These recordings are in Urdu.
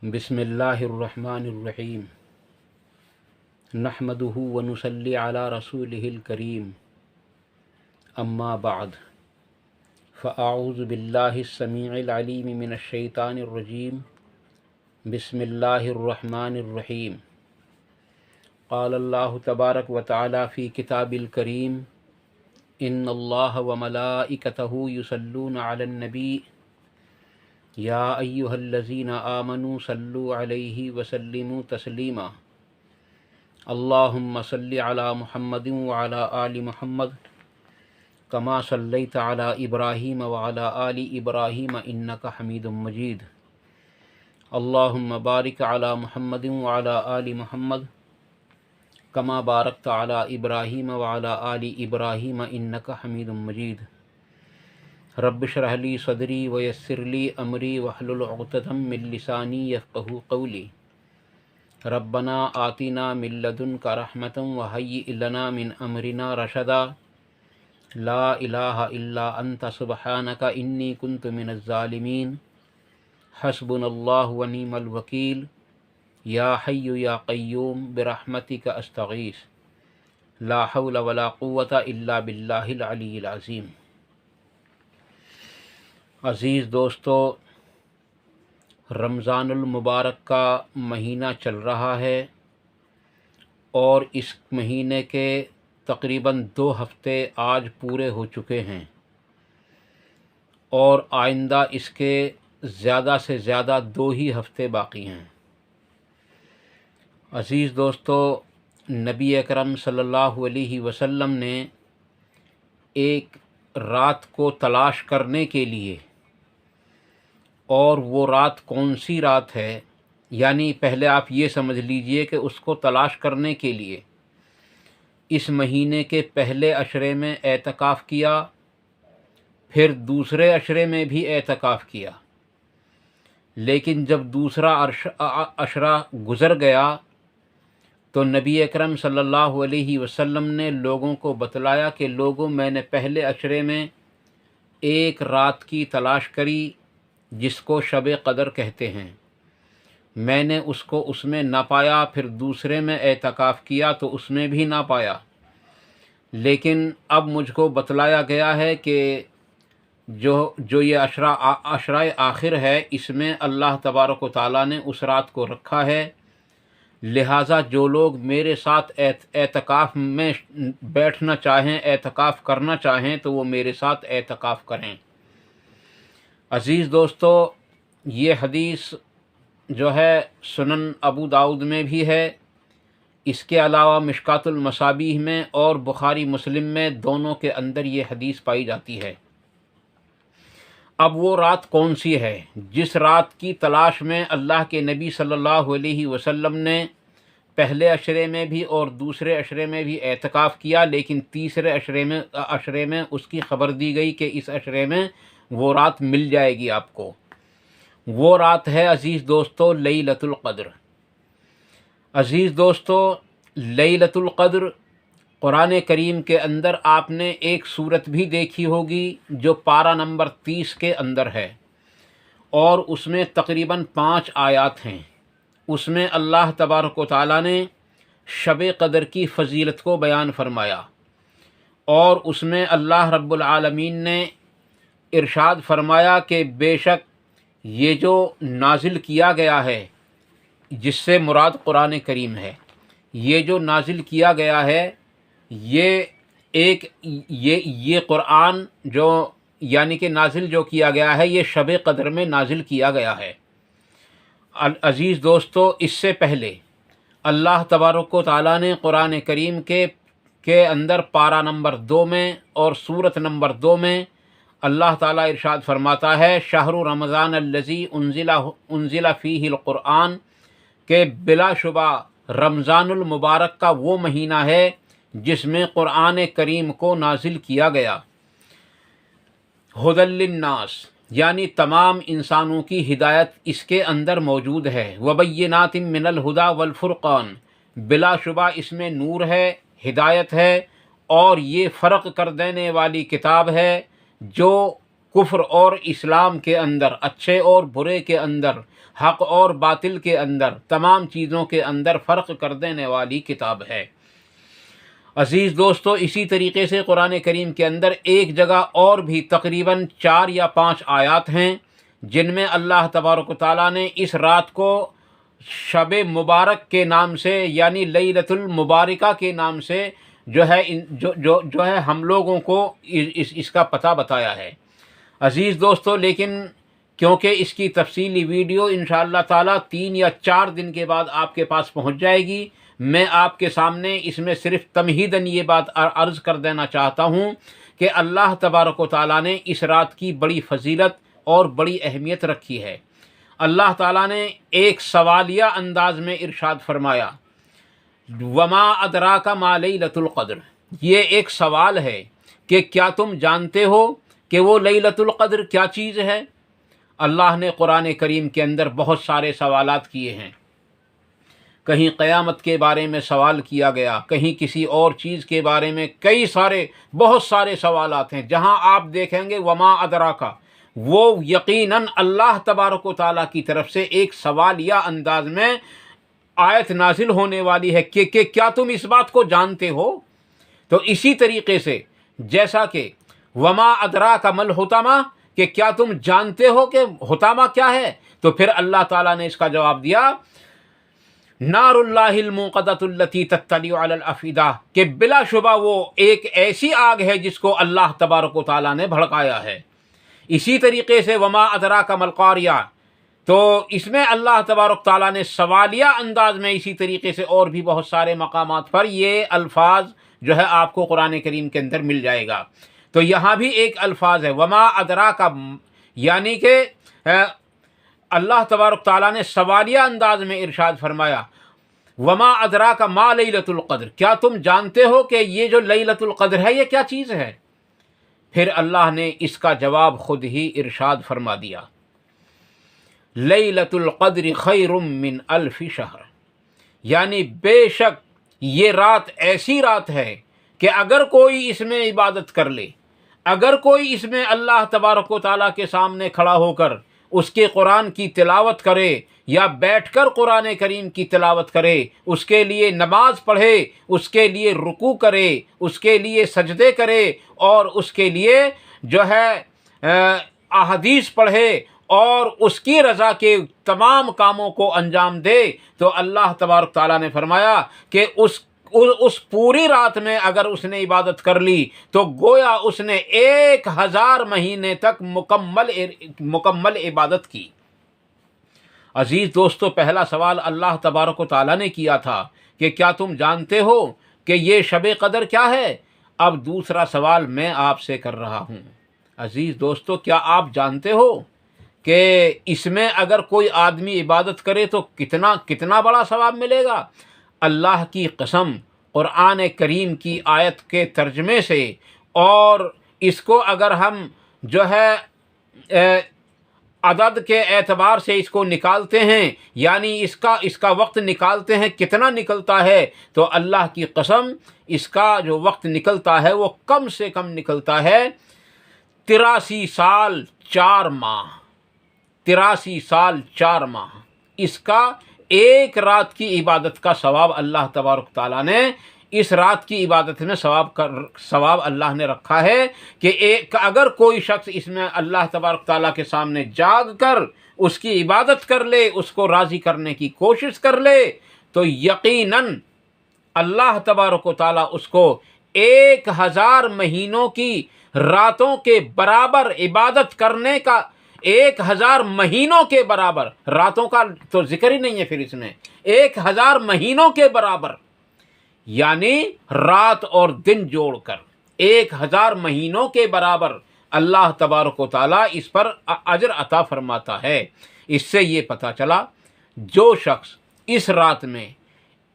بسم اللہ الرحمن الرحیم نحمدہ ونصلی علی رسولہ الکریم اما بعد فاعوذ باللہ السمیع العلیم من الشیطان الرجیم بسم اللہ الرحمن الرحیم قال اللہ تبارک و تعالی فی کتاب الکریم ان اللہ وملائکتہ یصلون علی النبی یا ایہا الذین آمنوا صلوا علیہ وسلموا تسلیما اللہم صل علی محمد وعلی آل محمد کما صلیت علی ابراہیم وعلی آل ابراہیم انک حمید مجید اللہم بارک علی محمد وعلی آل محمد کما بارکت علی ابراہیم وعلی آل ابراہیم انک حمید مجید رب اشرح لی صدری ویسر لی امری واحلل عقدۃ من لسانی یفقہوا قولی ربنا آتنا من لدنک رحمۃ وہیئ لنا من امرنا رشدا لا الہ الا انت سبحانک انی کنت من الظالمین حسبنا اللہ ونعم الوکیل یا حی یا قیوم برحمتک استغیث لا حول ولا قوۃ الا باللہ العلی العظیم۔ عزیز دوستو، رمضان المبارک کا مہینہ چل رہا ہے اور اس مہینے کے تقریباً 2 ہفتے آج پورے ہو چکے ہیں اور آئندہ اس کے زیادہ سے زیادہ 2 ہی ہفتے باقی ہیں۔ عزیز دوستو، نبی اکرم صلی اللہ علیہ وسلم نے ایک رات کو تلاش کرنے کے لیے، اور وہ رات کون سی رات ہے، یعنی پہلے آپ یہ سمجھ لیجئے کہ اس کو تلاش کرنے کے لیے اس مہینے کے پہلے عشرے میں اعتکاف کیا، پھر دوسرے عشرے میں بھی اعتکاف کیا، لیکن جب دوسرا عشرہ گزر گیا تو نبی اکرم صلی اللہ علیہ وسلم نے لوگوں کو بتلایا کہ لوگوں، میں نے پہلے عشرے میں ایک رات کی تلاش کری جس کو شب قدر کہتے ہیں، میں نے اس کو اس میں نہ پایا، پھر دوسرے میں اعتکاف کیا تو اس میں بھی نہ پایا، لیکن اب مجھ کو بتلایا گیا ہے کہ جو یہ عشرہ آخر ہے، اس میں اللہ تبارک و تعالیٰ نے اس رات کو رکھا ہے، لہٰذا جو لوگ میرے ساتھ اعتکاف میں بیٹھنا چاہیں، اعتکاف کرنا چاہیں تو وہ میرے ساتھ اعتکاف کریں۔ عزیز دوستو، یہ حدیث جو ہے سنن ابو داؤد میں بھی ہے، اس کے علاوہ مشکوٰۃ المصابیح میں اور بخاری مسلم میں دونوں کے اندر یہ حدیث پائی جاتی ہے۔ اب وہ رات کون سی ہے جس رات کی تلاش میں اللہ کے نبی صلی اللہ علیہ وسلم نے پہلے عشرے میں بھی اور دوسرے عشرے میں بھی اعتکاف کیا، لیکن تیسرے عشرے میں اس کی خبر دی گئی کہ اس عشرے میں وہ رات مل جائے گی آپ کو۔ وہ رات ہے عزیز دوستو لیلۃ القدر۔ عزیز دوستو، لیلۃ القدر قرآن کریم کے اندر آپ نے ایک صورت بھی دیکھی ہوگی جو پارہ نمبر 30 کے اندر ہے، اور اس میں تقریباً 5 آیات ہیں۔ اس میں اللہ تبارک و تعالیٰ نے شب قدر کی فضیلت کو بیان فرمایا، اور اس میں اللہ رب العالمین نے ارشاد فرمایا کہ بے شک یہ جو نازل کیا گیا ہے، جس سے مراد قرآن کریم ہے، یہ جو نازل کیا گیا ہے، یہ قرآن جو یعنی کہ نازل جو کیا گیا ہے، یہ شب قدر میں نازل کیا گیا ہے۔ عزیز دوستو، اس سے پہلے اللہ تبارک و تعالیٰ نے قرآن کریم کے اندر پارہ نمبر 2 میں اور سورت نمبر 2 میں اللہ تعالیٰ ارشاد فرماتا ہے، شہر رمضان الذی انزل فیہ القرآن، کہ بلا شبہ رمضان المبارک کا وہ مہینہ ہے جس میں قرآن کریم کو نازل کیا گیا۔ ھدی للناس، یعنی تمام انسانوں کی ہدایت اس کے اندر موجود ہے، وبینات من الہدی والفرقان، بلا شبہ اس میں نور ہے، ہدایت ہے، اور یہ فرق کر دینے والی کتاب ہے جو کفر اور اسلام کے اندر، اچھے اور برے کے اندر، حق اور باطل کے اندر، تمام چیزوں کے اندر فرق کر دینے والی کتاب ہے۔ عزیز دوستو، اسی طریقے سے قرآن کریم کے اندر ایک جگہ اور بھی تقریباً 4 یا 5 آیات ہیں جن میں اللہ تبارک و تعالیٰ نے اس رات کو شب مبارک کے نام سے، یعنی لیلۃ المبارکہ کے نام سے جو ہے ہم لوگوں کو اس کا پتہ بتایا ہے۔ عزیز دوستو، لیکن کیونکہ اس کی تفصیلی ویڈیو انشاءاللہ تعالیٰ 3 یا 4 دن کے بعد آپ کے پاس پہنچ جائے گی، میں آپ کے سامنے اس میں صرف تمہیداً یہ بات عرض کر دینا چاہتا ہوں کہ اللہ تبارک و تعالیٰ نے اس رات کی بڑی فضیلت اور بڑی اہمیت رکھی ہے۔ اللہ تعالیٰ نے ایک سوالیہ انداز میں ارشاد فرمایا، وما ادراک ما لیلۃ القدر۔ یہ ایک سوال ہے کہ کیا تم جانتے ہو کہ وہ لیلۃ القدر کیا چیز ہے؟ اللہ نے قرآن کریم کے اندر بہت سارے سوالات کیے ہیں۔ کہیں قیامت کے بارے میں سوال کیا گیا، کہیں کسی اور چیز کے بارے میں، بہت سارے سوالات ہیں۔ جہاں آپ دیکھیں گے وما ادراکا، وہ یقیناً اللہ تبارک و تعالیٰ کی طرف سے ایک سوالیہ انداز میں آیت نازل ہونے والی ہے کہ کیا تم اس بات کو جانتے ہو؟ تو اسی طریقے سے جیسا کہ وما ادراک مل حطامہ، کہ کیا تم جانتے ہو کہ حطامہ کیا ہے؟ تو پھر اللہ تعالیٰ نے اس کا جواب دیا، نار اللہ الموقدۃ التی تطلع علی الافئدہ، کہ بلا شبہ وہ ایک ایسی آگ ہے جس کو اللہ تبارک و تعالیٰ نے بھڑکایا ہے۔ اسی طریقے سے وما ادراک ما القاریہ، تو اس میں اللہ تبارک تعالیٰ نے سوالیہ انداز میں اسی طریقے سے اور بھی بہت سارے مقامات پر یہ الفاظ جو ہے آپ کو قرآن کریم کے اندر مل جائے گا۔ تو یہاں بھی ایک الفاظ ہے وما ادراک، یعنی کہ اللہ تبارک تعالیٰ نے سوالیہ انداز میں ارشاد فرمایا، وما ادراک ما لیلۃ القدر، کیا تم جانتے ہو کہ یہ جو لیلۃ القدر ہے یہ کیا چیز ہے؟ پھر اللہ نے اس کا جواب خود ہی ارشاد فرما دیا، لیلۃ القدر خیر من الف شہر، یعنی بے شک یہ رات ایسی رات ہے کہ اگر کوئی اس میں عبادت کر لے، اگر کوئی اس میں اللہ تبارک و تعالیٰ کے سامنے کھڑا ہو کر اس کے قرآن کی تلاوت کرے یا بیٹھ کر قرآن کریم کی تلاوت کرے، اس کے لیے نماز پڑھے، اس کے لیے رکوع کرے، اس کے لیے سجدے کرے اور اس کے لیے جو ہے احادیث پڑھے اور اس کی رضا کے تمام کاموں کو انجام دے، تو اللہ تبارک تعالیٰ نے فرمایا کہ اس پوری رات میں اگر اس نے عبادت کر لی تو گویا اس نے 1000 مہینے تک مکمل عبادت کی۔ عزیز دوستو، پہلا سوال اللہ تبارک و تعالیٰ نے کیا تھا کہ کیا تم جانتے ہو کہ یہ شب قدر کیا ہے؟ اب دوسرا سوال میں آپ سے کر رہا ہوں۔ عزیز دوستو، کیا آپ جانتے ہو کہ اس میں اگر کوئی آدمی عبادت کرے تو کتنا بڑا ثواب ملے گا؟ اللہ کی قسم، قرآن کریم کی آیت کے ترجمے سے اور اس کو اگر ہم جو ہے عدد کے اعتبار سے اس کو نکالتے ہیں، یعنی اس کا وقت نکالتے ہیں کتنا نکلتا ہے، تو اللہ کی قسم اس کا جو وقت نکلتا ہے وہ کم سے کم نکلتا ہے 83 سال 4 ماہ۔ 83 سال 4 ماہ اس کا ایک رات کی عبادت کا ثواب اللہ تبارک تعالیٰ نے اس رات کی عبادت میں ثواب اللہ نے رکھا ہے کہ اگر کوئی شخص اس میں اللہ تبارک تعالیٰ کے سامنے جاگ کر اس کی عبادت کر لے، اس کو راضی کرنے کی کوشش کر لے، تو یقیناً اللہ تبارک و تعالیٰ اس کو 1000 مہینوں کی راتوں کے برابر عبادت کرنے کا، 1000 مہینوں کے برابر، راتوں کا تو ذکر ہی نہیں ہے پھر اس میں، 1000 مہینوں کے برابر، یعنی رات اور دن جوڑ کر 1000 مہینوں کے برابر اللہ تبارک و تعالیٰ اس پر اجر عطا فرماتا ہے۔ اس سے یہ پتہ چلا جو شخص اس رات میں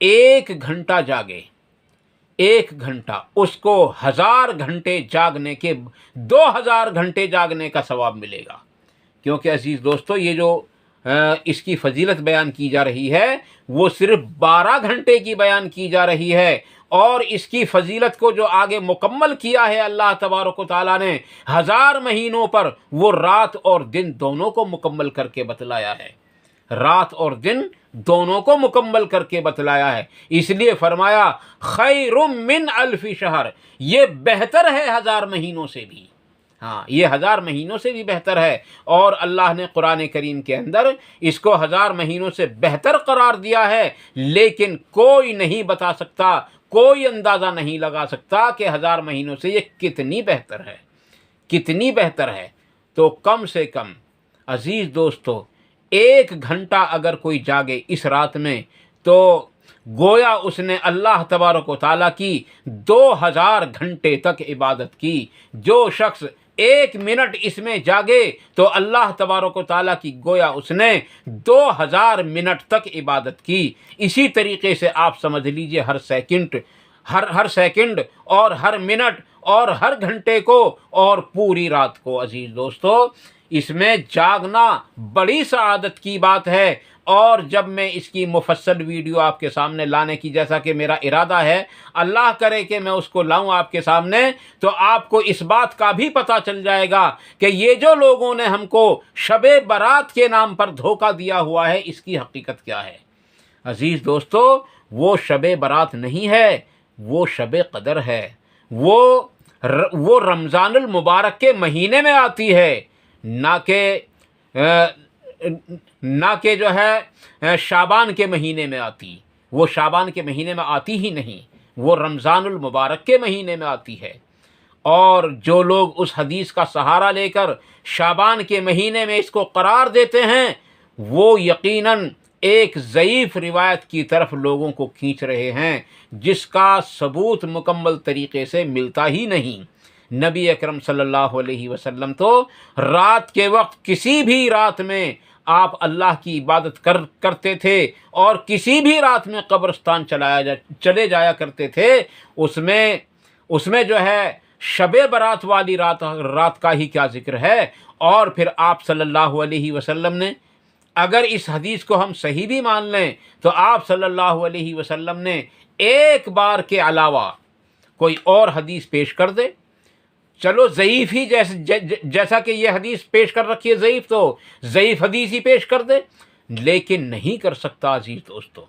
1 گھنٹہ جاگے، 1 گھنٹہ، اس کو 1000 گھنٹے جاگنے کے 2000 گھنٹے جاگنے کا ثواب ملے گا۔ کیونکہ عزیز دوستو، یہ جو اس کی فضیلت بیان کی جا رہی ہے وہ صرف 12 گھنٹے کی بیان کی جا رہی ہے، اور اس کی فضیلت کو جو آگے مکمل کیا ہے اللہ تبارک و تعالیٰ نے 1000 مہینوں پر، وہ رات اور دن دونوں کو مکمل کر کے بتلایا ہے، رات اور دن دونوں کو مکمل کر کے بتلایا ہے۔ اس لیے فرمایا خیر من الف شہر، یہ بہتر ہے 1000 مہینوں سے بھی، ہاں یہ 1000 مہینوں سے بھی بہتر ہے۔ اور اللہ نے قرآن کریم کے اندر اس کو 1000 مہینوں سے بہتر قرار دیا ہے، لیکن کوئی نہیں بتا سکتا، کوئی اندازہ نہیں لگا سکتا کہ 1000 مہینوں سے یہ کتنی بہتر ہے، کتنی بہتر ہے۔ تو کم سے کم عزیز دوستو 1 گھنٹہ اگر کوئی جاگے اس رات میں، تو گویا اس نے اللہ تبارک و تعالیٰ کی 2000 گھنٹے تک عبادت کی۔ جو شخص 1 منٹ اس میں جاگے تو اللہ تبارک و تعالیٰ کی گویا اس نے 2000 منٹ تک عبادت کی۔ اسی طریقے سے آپ سمجھ لیجئے ہر سیکنڈ اور ہر منٹ اور ہر گھنٹے کو اور پوری رات کو۔ عزیز دوستو اس میں جاگنا بڑی سعادت کی بات ہے، اور جب میں اس کی مفصل ویڈیو آپ کے سامنے لانے کی، جیسا کہ میرا ارادہ ہے، اللہ کرے کہ میں اس کو لاؤں آپ کے سامنے، تو آپ کو اس بات کا بھی پتہ چل جائے گا کہ یہ جو لوگوں نے ہم کو شب برات کے نام پر دھوکہ دیا ہوا ہے، اس کی حقیقت کیا ہے۔ عزیز دوستو وہ شب برات نہیں ہے، وہ شب قدر ہے، وہ رمضان المبارک کے مہینے میں آتی ہے، نہ کہ جو ہے شعبان کے مہینے میں آتی، وہ شعبان کے مہینے میں آتی ہی نہیں، وہ رمضان المبارک کے مہینے میں آتی ہے۔ اور جو لوگ اس حدیث کا سہارا لے کر شعبان کے مہینے میں اس کو قرار دیتے ہیں، وہ یقیناً ایک ضعیف روایت کی طرف لوگوں کو کھینچ رہے ہیں، جس کا ثبوت مکمل طریقے سے ملتا ہی نہیں۔ نبی اکرم صلی اللہ علیہ وسلم تو رات کے وقت کسی بھی رات میں آپ اللہ کی عبادت کرتے تھے، اور کسی بھی رات میں قبرستان چلے جایا کرتے تھے، اس میں جو ہے شب برات والی رات کا ہی کیا ذکر ہے۔ اور پھر آپ صلی اللہ علیہ وسلم نے، اگر اس حدیث کو ہم صحیح بھی مان لیں، تو آپ صلی اللہ علیہ وسلم نے ایک بار کے علاوہ کوئی اور حدیث پیش کر دے، چلو ضعیف ہی جیسا کہ یہ حدیث پیش کر رکھی ہے ضعیف، تو ضعیف حدیث ہی پیش کر دے، لیکن نہیں کر سکتا عزیز دوستو،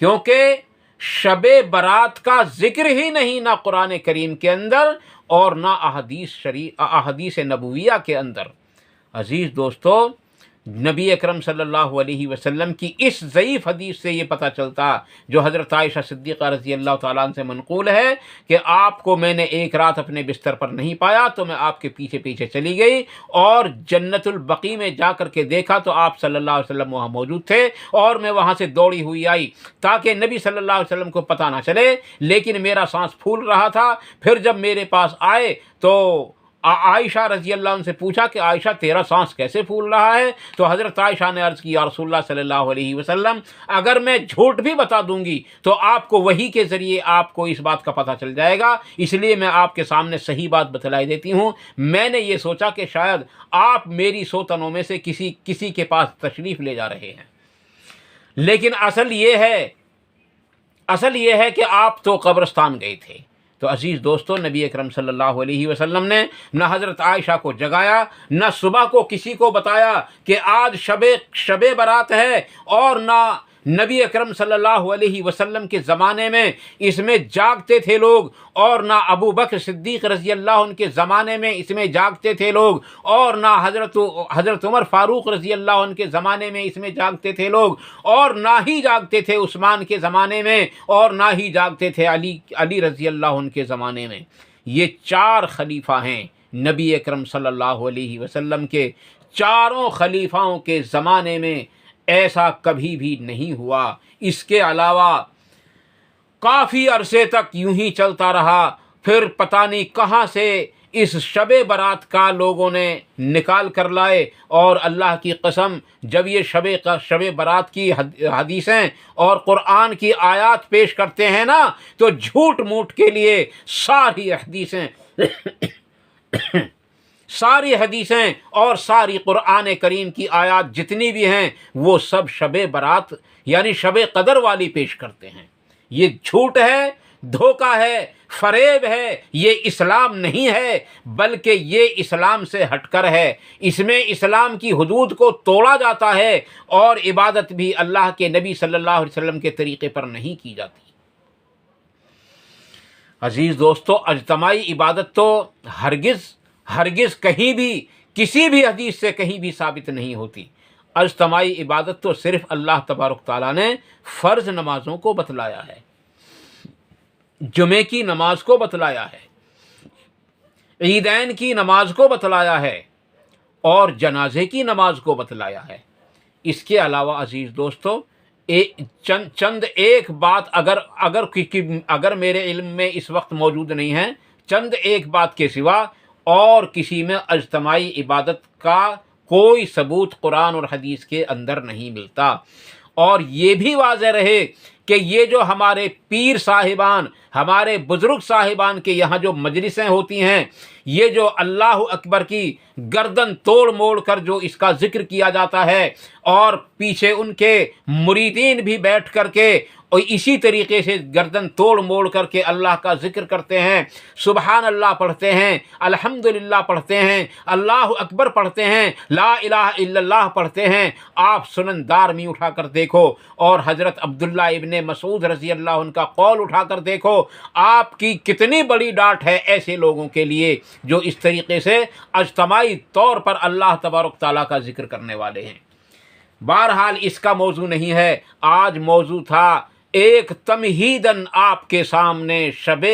کیونکہ شب برات کا ذکر ہی نہیں، نہ قرآن کریم کے اندر اور نہ احادیث نبویہ کے اندر۔ عزیز دوستو نبی اکرم صلی اللہ علیہ وسلم کی اس ضعیف حدیث سے یہ پتہ چلتا، جو حضرت عائشہ صدیقہ رضی اللہ تعالیٰ عنہ سے منقول ہے، کہ آپ کو میں نے ایک رات اپنے بستر پر نہیں پایا، تو میں آپ کے پیچھے پیچھے چلی گئی اور جنت البقیع میں جا کر کے دیکھا تو آپ صلی اللہ علیہ وسلم وہاں موجود تھے، اور میں وہاں سے دوڑی ہوئی آئی تاکہ نبی صلی اللہ علیہ وسلم کو پتہ نہ چلے، لیکن میرا سانس پھول رہا تھا۔ پھر جب میرے پاس آئے تو عائشہ رضی اللہ عنہ سے پوچھا کہ عائشہ تیرا سانس کیسے پھول رہا ہے؟ تو حضرت عائشہ نے عرض کی یا رسول اللہ صلی اللہ علیہ وسلم، اگر میں جھوٹ بھی بتا دوں گی تو آپ کو وحی کے ذریعے آپ کو اس بات کا پتہ چل جائے گا، اس لیے میں آپ کے سامنے صحیح بات بتلائی دیتی ہوں۔ میں نے یہ سوچا کہ شاید آپ میری سوتنوں میں سے کسی کے پاس تشریف لے جا رہے ہیں، لیکن اصل یہ ہے کہ آپ تو قبرستان گئے تھے۔ تو عزیز دوستو نبی اکرم صلی اللہ علیہ وسلم نے نہ حضرت عائشہ کو جگایا، نہ صبح کو کسی کو بتایا کہ آج شب برات ہے، اور نہ نبی اکرم صلی اللہ علیہ وسلم کے زمانے میں اس میں جاگتے تھے لوگ، اور نہ ابو بکر صدیق رضی اللہ عنہ کے زمانے میں اس میں جاگتے تھے لوگ، اور نہ حضرت عمر فاروق رضی اللہ عنہ کے زمانے میں اس میں جاگتے تھے لوگ، اور نہ ہی جاگتے تھے عثمان کے زمانے میں، اور نہ ہی جاگتے تھے علی رضی اللہ عنہ کے زمانے میں۔ یہ 4 خلیفہ ہیں نبی اکرم صلی اللہ علیہ وسلم کے، چاروں خلیفاؤں کے زمانے میں ایسا کبھی بھی نہیں ہوا۔ اس کے علاوہ کافی عرصے تک یوں ہی چلتا رہا، پھر پتہ نہیں کہاں سے اس شب برات کا لوگوں نے نکال کر لائے، اور اللہ کی قسم جب یہ شب برات کی حدیثیں اور قرآن کی آیات پیش کرتے ہیں نا، تو جھوٹ موٹ کے لیے ساری حدیثیں اور ساری قرآن کریم کی آیات جتنی بھی ہیں وہ سب شب برات یعنی شب قدر والی پیش کرتے ہیں۔ یہ جھوٹ ہے دھوکہ ہے، فریب ہے، یہ اسلام نہیں ہے، بلکہ یہ اسلام سے ہٹ کر ہے۔ اس میں اسلام کی حدود کو توڑا جاتا ہے اور عبادت بھی اللہ کے نبی صلی اللہ علیہ وسلم کے طریقے پر نہیں کی جاتی۔ عزیز دوستو، اجتماعی عبادت تو ہرگز کہیں بھی کسی بھی حدیث سے کہیں بھی ثابت نہیں ہوتی۔ اجتماعی عبادت تو صرف اللہ تبارک تعالیٰ نے فرض نمازوں کو بتلایا ہے، جمعے کی نماز کو بتلایا ہے، عیدین کی نماز کو بتلایا ہے اور جنازے کی نماز کو بتلایا ہے۔ اس کے علاوہ عزیز دوستو چند ایک بات اگر میرے علم میں اس وقت موجود نہیں ہے، چند ایک بات کے سوا اور کسی میں اجتماعی عبادت کا کوئی ثبوت قرآن اور حدیث کے اندر نہیں ملتا۔ اور یہ بھی واضح رہے کہ یہ جو ہمارے پیر صاحبان، ہمارے بزرگ صاحبان کے یہاں جو مجلسیں ہوتی ہیں، یہ جو اللہ اکبر کی گردن توڑ موڑ کر جو اس کا ذکر کیا جاتا ہے اور پیچھے ان کے مریدین بھی بیٹھ کر کے اور اسی طریقے سے گردن توڑ موڑ کر کے اللہ کا ذکر کرتے ہیں، سبحان اللہ پڑھتے ہیں، الحمدللہ پڑھتے ہیں، اللہ اکبر پڑھتے ہیں، لا الہ الا اللہ پڑھتے ہیں، آپ سنن دار میں اٹھا کر دیکھو اور حضرت عبداللہ ابن مسعود رضی اللہ عنہ کا قول اٹھا کر دیکھو، آپ کی کتنی بڑی ڈانٹ ہے ایسے لوگوں کے لیے جو اس طریقے سے اجتماعی طور پر اللہ تبارک تعالیٰ کا ذکر کرنے والے ہیں۔ بہرحال اس کا موضوع نہیں ہے، آج موضوع تھا ایک تمہیداً آپ کے سامنے شب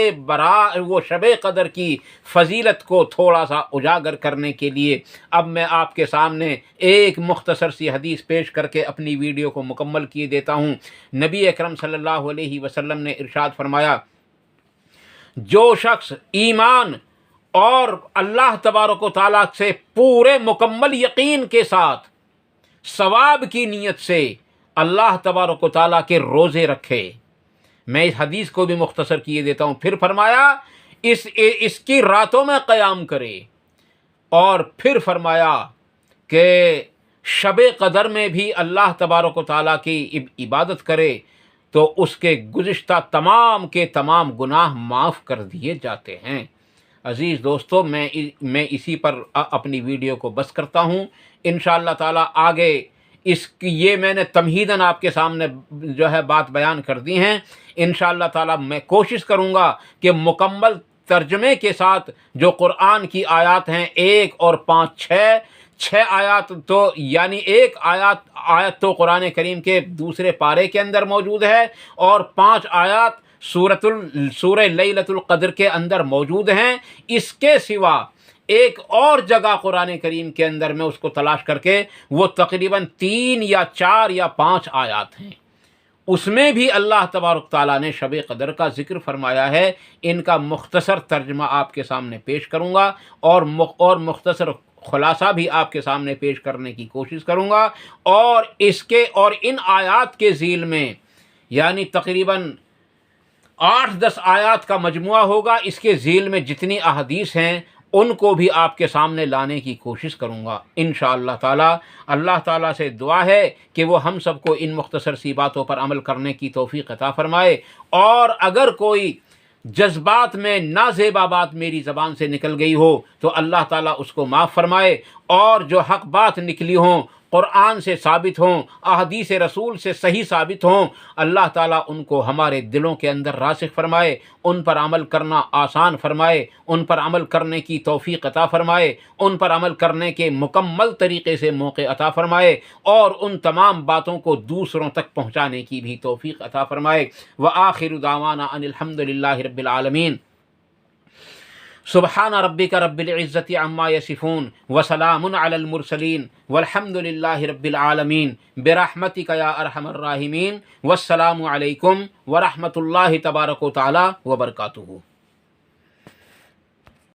قدر کی فضیلت کو تھوڑا سا اجاگر کرنے کے لیے اب میں آپ کے سامنے ایک مختصر سی حدیث پیش کر کے اپنی ویڈیو کو مکمل کیے دیتا ہوں۔ نبی اکرم صلی اللہ علیہ وسلم نے ارشاد فرمایا، جو شخص ایمان اور اللہ تبارک و تعالیٰ سے پورے مکمل یقین کے ساتھ ثواب کی نیت سے اللہ تبارک و تعالیٰ کے روزے رکھے، میں اس حدیث کو بھی مختصر کیے دیتا ہوں، پھر فرمایا اس کی راتوں میں قیام کرے، اور پھر فرمایا کہ شب قدر میں بھی اللہ تبارک و تعالیٰ کی عبادت کرے تو اس کے گزشتہ تمام کے تمام گناہ معاف کر دیے جاتے ہیں۔ عزیز دوستو، میں اسی پر اپنی ویڈیو کو بس کرتا ہوں۔ انشاءاللہ تعالیٰ آگے یہ میں نے تمہیداً آپ کے سامنے جو ہے بات بیان کر دی ہیں۔ انشاءاللہ تعالیٰ میں کوشش کروں گا کہ مکمل ترجمے کے ساتھ جو قرآن کی آیات ہیں 1 اور 5 6 آیات، تو یعنی ایک آیت تو قرآن کریم کے دوسرے پارے کے اندر موجود ہے اور 5 آیات سورہ لیلۃ القدر کے اندر موجود ہیں۔ اس کے سوا ایک اور جگہ قرآن کریم کے اندر میں اس کو تلاش کر کے وہ تقریباً 3 یا 4 یا 5 آیات ہیں، اس میں بھی اللہ تبارک تعالیٰ نے شب قدر کا ذکر فرمایا ہے۔ ان کا مختصر ترجمہ آپ کے سامنے پیش کروں گا اور مختصر خلاصہ بھی آپ کے سامنے پیش کرنے کی کوشش کروں گا، اور ان آیات کے ذیل میں یعنی تقریباً 8-10 آیات کا مجموعہ ہوگا، اس کے ذیل میں جتنی احادیث ہیں ان کو بھی آپ کے سامنے لانے کی کوشش کروں گا انشاءاللہ تعالی۔ اللہ تعالیٰ سے دعا ہے کہ وہ ہم سب کو ان مختصر سی باتوں پر عمل کرنے کی توفیق عطا فرمائے، اور اگر کوئی جذبات میں نازیبا بات میری زبان سے نکل گئی ہو تو اللہ تعالیٰ اس کو معاف فرمائے، اور جو حق بات نکلی ہوں، قرآن سے ثابت ہوں، احادیث رسول سے صحیح ثابت ہوں، اللہ تعالیٰ ان کو ہمارے دلوں کے اندر راسخ فرمائے، ان پر عمل کرنا آسان فرمائے، ان پر عمل کرنے کی توفیق عطا فرمائے، ان پر عمل کرنے کے مکمل طریقے سے موقع عطا فرمائے، اور ان تمام باتوں کو دوسروں تک پہنچانے کی بھی توفیق عطا فرمائے۔ وآخر دعوانا ان الحمد للہ رب العالمین۔ سبحان ربک رب العزت عما یصفون وسلام علی المرسلین والحمد للہ رب العالمین برحمتک یا ارحم الراحمین۔ والسلام علیکم ورحمۃ اللہ تبارک و تعالی وبرکاتہ۔